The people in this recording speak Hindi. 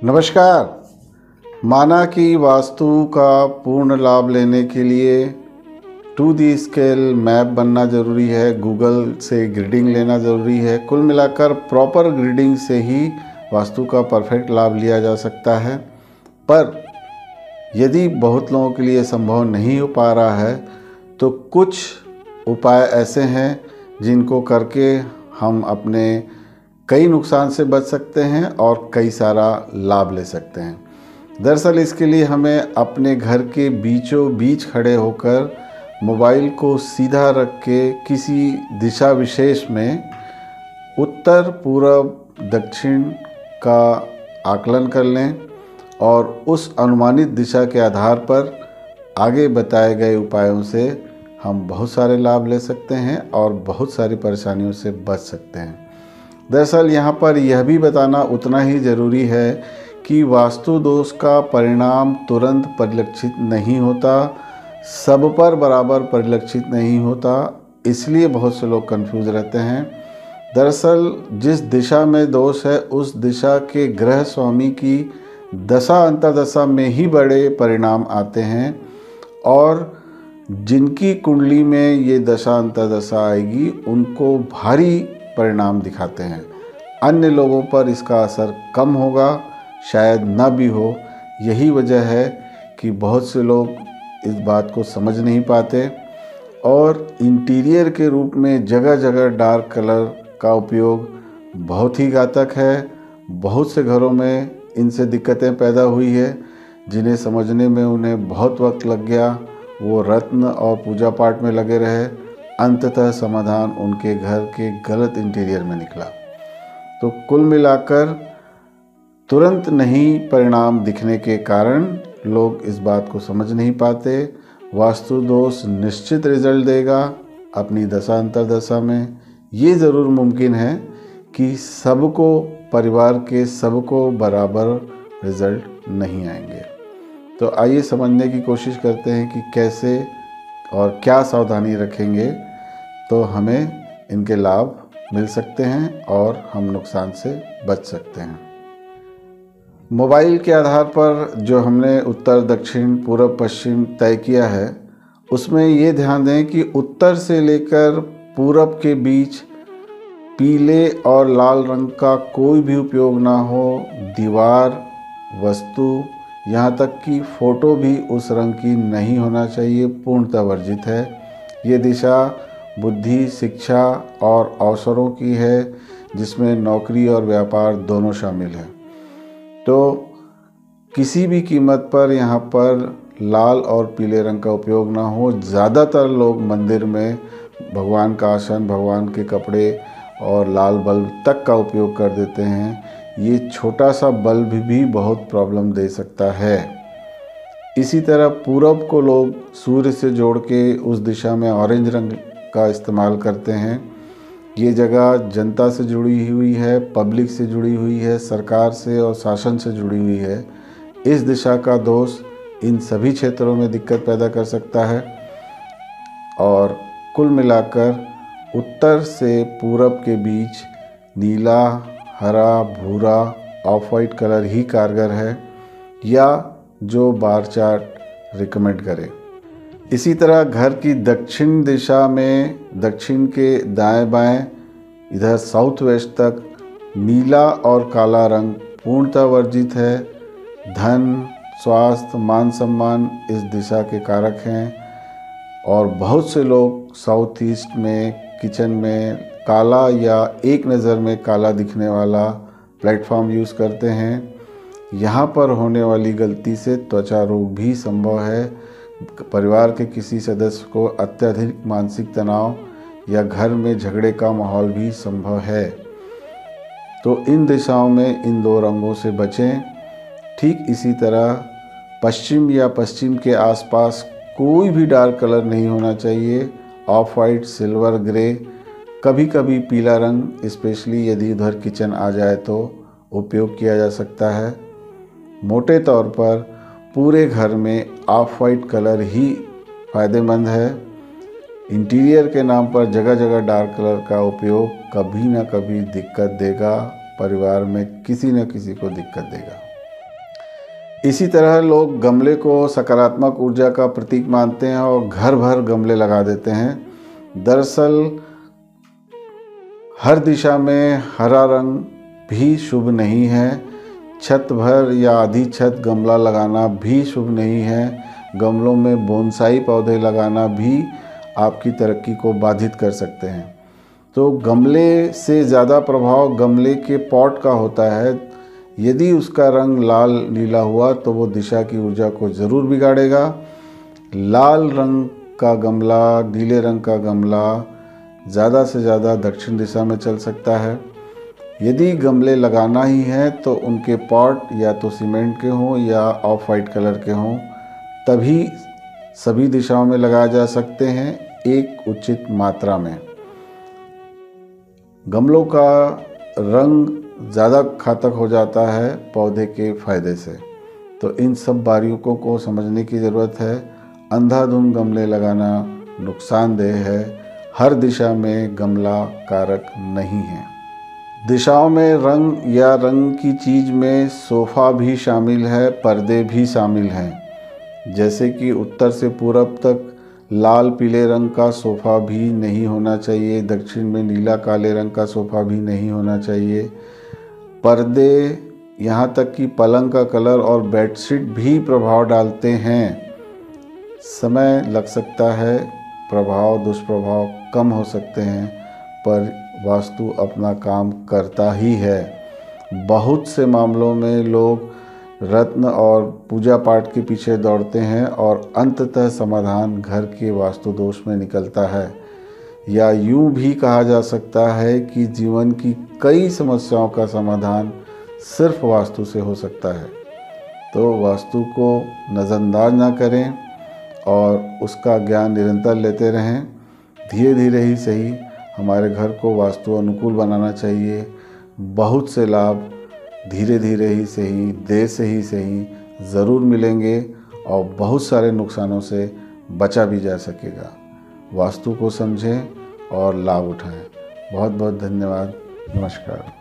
नमस्कार। माना कि वास्तु का पूर्ण लाभ लेने के लिए 2D स्केल मैप बनना ज़रूरी है, गूगल से ग्रिडिंग लेना ज़रूरी है। कुल मिलाकर प्रॉपर ग्रिडिंग से ही वास्तु का परफेक्ट लाभ लिया जा सकता है। पर यदि बहुत लोगों के लिए संभव नहीं हो पा रहा है तो कुछ उपाय ऐसे हैं जिनको करके हम अपने कई नुकसान से बच सकते हैं और कई सारा लाभ ले सकते हैं। दरअसल इसके लिए हमें अपने घर के बीचों बीच खड़े होकर मोबाइल को सीधा रख के किसी दिशा विशेष में उत्तर, पूरब, दक्षिण का आकलन कर लें और उस अनुमानित दिशा के आधार पर आगे बताए गए उपायों से हम बहुत सारे लाभ ले सकते हैं और बहुत सारी परेशानियों से बच सकते हैं। दरअसल यहाँ पर यह भी बताना उतना ही ज़रूरी है कि वास्तु दोष का परिणाम तुरंत परिलक्षित नहीं होता, सब पर बराबर परिलक्षित नहीं होता, इसलिए बहुत से लोग कंफ्यूज रहते हैं। दरअसल जिस दिशा में दोष है उस दिशा के ग्रह स्वामी की दशा अंतर्दशा में ही बड़े परिणाम आते हैं और जिनकी कुंडली में ये दशा अंतर्दशा आएगी उनको भारी परिणाम दिखाते हैं। अन्य लोगों पर इसका असर कम होगा, शायद न भी हो। यही वजह है कि बहुत से लोग इस बात को समझ नहीं पाते और इंटीरियर के रूप में जगह जगह डार्क कलर का उपयोग बहुत ही घातक है। बहुत से घरों में इनसे दिक्कतें पैदा हुई है जिन्हें समझने में उन्हें बहुत वक्त लग गया। वो रत्न और पूजा पाठ में लगे रहे, अंततः समाधान उनके घर के गलत इंटीरियर में निकला। तो कुल मिलाकर तुरंत नहीं परिणाम दिखने के कारण लोग इस बात को समझ नहीं पाते। वास्तु दोष निश्चित रिजल्ट देगा अपनी दशा अंतर्दशा में। ये ज़रूर मुमकिन है कि सबको, परिवार के सबको बराबर रिजल्ट नहीं आएंगे। तो आइए समझने की कोशिश करते हैं कि कैसे और क्या सावधानी रखेंगे तो हमें इनके लाभ मिल सकते हैं और हम नुकसान से बच सकते हैं। मोबाइल के आधार पर जो हमने उत्तर, दक्षिण, पूर्व, पश्चिम तय किया है उसमें ये ध्यान दें कि उत्तर से लेकर पूरब के बीच पीले और लाल रंग का कोई भी उपयोग ना हो। दीवार, वस्तु, यहाँ तक कि फ़ोटो भी उस रंग की नहीं होना चाहिए, पूर्णतः वर्जित है। ये दिशा बुद्धि, शिक्षा और अवसरों की है जिसमें नौकरी और व्यापार दोनों शामिल हैं। तो किसी भी कीमत पर यहाँ पर लाल और पीले रंग का उपयोग ना हो। ज़्यादातर लोग मंदिर में भगवान का आसन, भगवान के कपड़े और लाल बल्ब तक का उपयोग कर देते हैं। ये छोटा सा बल्ब भी बहुत प्रॉब्लम दे सकता है। इसी तरह पूरब को लोग सूर्य से जोड़ के उस दिशा में ऑरेंज रंग का इस्तेमाल करते हैं। ये जगह जनता से जुड़ी हुई है, पब्लिक से जुड़ी हुई है, सरकार से और शासन से जुड़ी हुई है। इस दिशा का दोष इन सभी क्षेत्रों में दिक्कत पैदा कर सकता है और कुल मिलाकर उत्तर से पूरब के बीच नीला, हरा, भूरा, ऑफ वाइट कलर ही कारगर है या जो बार चार्ट रिकमेंड करे। इसी तरह घर की दक्षिण दिशा में दक्षिण के दाएं बाएं इधर साउथ वेस्ट तक नीला और काला रंग पूर्णतः वर्जित है। धन, स्वास्थ्य, मान सम्मान इस दिशा के कारक हैं और बहुत से लोग साउथ ईस्ट में किचन में काला या एक नज़र में काला दिखने वाला प्लेटफॉर्म यूज़ करते हैं। यहाँ पर होने वाली गलती से त्वचा रोग भी संभव है। परिवार के किसी सदस्य को अत्यधिक मानसिक तनाव या घर में झगड़े का माहौल भी संभव है। तो इन दिशाओं में इन दो रंगों से बचें। ठीक इसी तरह पश्चिम या पश्चिम के आसपास कोई भी डार्क कलर नहीं होना चाहिए। ऑफ वाइट, सिल्वर, ग्रे, कभी कभी पीला रंग, स्पेशली यदि उधर किचन आ जाए तो उपयोग किया जा सकता है। मोटे तौर पर पूरे घर में ऑफ वाइट कलर ही फ़ायदेमंद है। इंटीरियर के नाम पर जगह जगह डार्क कलर का उपयोग कभी ना कभी दिक्कत देगा, परिवार में किसी न किसी को दिक्कत देगा। इसी तरह लोग गमले को सकारात्मक ऊर्जा का प्रतीक मानते हैं और घर भर गमले लगा देते हैं। दरअसल हर दिशा में हरा रंग भी शुभ नहीं है। छत भर या आधी छत गमला लगाना भी शुभ नहीं है। गमलों में बोनसाई पौधे लगाना भी आपकी तरक्की को बाधित कर सकते हैं। तो गमले से ज़्यादा प्रभाव गमले के पॉट का होता है। यदि उसका रंग लाल नीला हुआ तो वो दिशा की ऊर्जा को ज़रूर बिगाड़ेगा। लाल रंग का गमला, नीले रंग का गमला ज़्यादा से ज़्यादा दक्षिण दिशा में चल सकता है। यदि गमले लगाना ही है तो उनके पॉट या तो सीमेंट के हों या ऑफ वाइट कलर के हों, तभी सभी दिशाओं में लगाए जा सकते हैं एक उचित मात्रा में। गमलों का रंग ज़्यादा घातक हो जाता है पौधे के फायदे से, तो इन सब बारीकों को समझने की ज़रूरत है। अंधाधुंध गमले लगाना नुकसानदेह है। हर दिशा में गमला कारक नहीं है। दिशाओं में रंग या रंग की चीज़ में सोफ़ा भी शामिल है, पर्दे भी शामिल हैं। जैसे कि उत्तर से पूरब तक लाल पीले रंग का सोफ़ा भी नहीं होना चाहिए, दक्षिण में नीला काले रंग का सोफ़ा भी नहीं होना चाहिए। पर्दे, यहाँ तक कि पलंग का कलर और बेडशीट भी प्रभाव डालते हैं। समय लग सकता है, प्रभाव दुष्प्रभाव कम हो सकते हैं, पर वास्तु अपना काम करता ही है। बहुत से मामलों में लोग रत्न और पूजा पाठ के पीछे दौड़ते हैं और अंततः समाधान घर के वास्तु दोष में निकलता है। या यूं भी कहा जा सकता है कि जीवन की कई समस्याओं का समाधान सिर्फ वास्तु से हो सकता है। तो वास्तु को नज़रअंदाज ना करें और उसका ज्ञान निरंतर लेते रहें। धीरे धीरे ही सही हमारे घर को वास्तु अनुकूल बनाना चाहिए। बहुत से लाभ धीरे धीरे ही सही, देर से ही सही ज़रूर मिलेंगे और बहुत सारे नुकसानों से बचा भी जा सकेगा। वास्तु को समझें और लाभ उठाएं। बहुत बहुत धन्यवाद। नमस्कार।